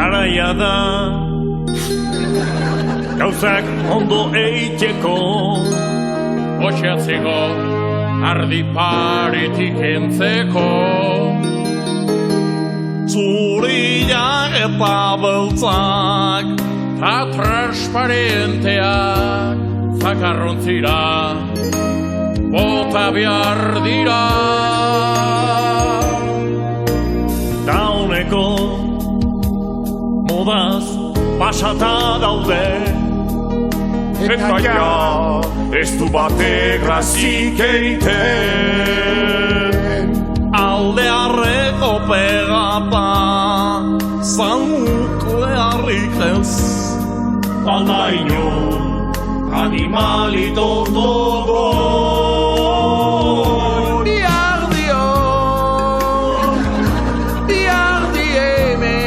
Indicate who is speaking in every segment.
Speaker 1: Garaia da gauzak ondo eiteko
Speaker 2: Oxeatzeko ardi paretik entzeko
Speaker 1: Zuria eta beltzak
Speaker 2: Ta transparenteak zakarrontzira bota behar dira
Speaker 1: Dauneko modaz pasata daude Eta ja ez du batek grazik eiten Aldearreko pegata zanuklearrik ez Aldaino animalito todo Bihar hemen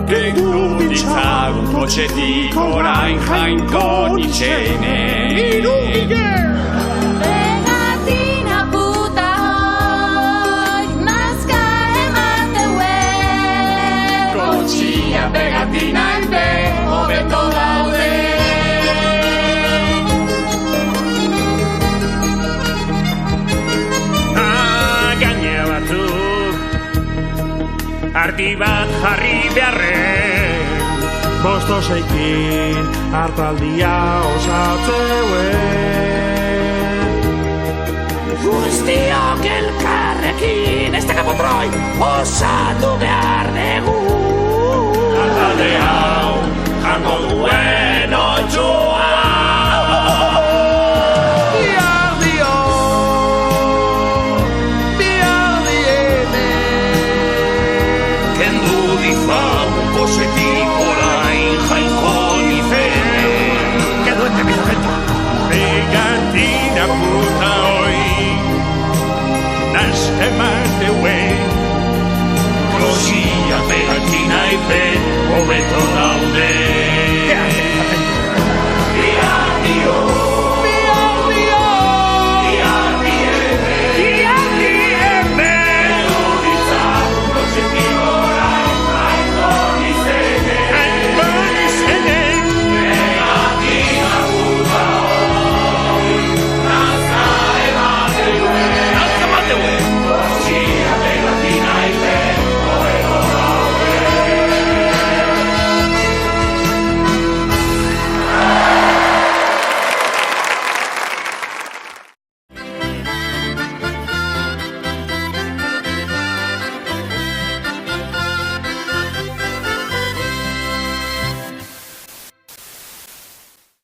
Speaker 1: Kendu ditzagun kotxetik orain jainko nitxenen
Speaker 3: Pegatina puta hoi nazka emateuen
Speaker 2: Kotxia pegatina enbe hobeto daude
Speaker 1: Ardi bat jarri beharren Bosto seikin hartaldia osatzeuen
Speaker 4: Guztiok elkarrekin ez teka potroi osatu behar dugu
Speaker 1: Hartalde hau jango duen otxoa
Speaker 4: Kosetik orain jainko nizenen
Speaker 1: Que duende mi sargento Pegatina puta hoi Nazka emateuen
Speaker 4: Kosia pegatina ipen hobeto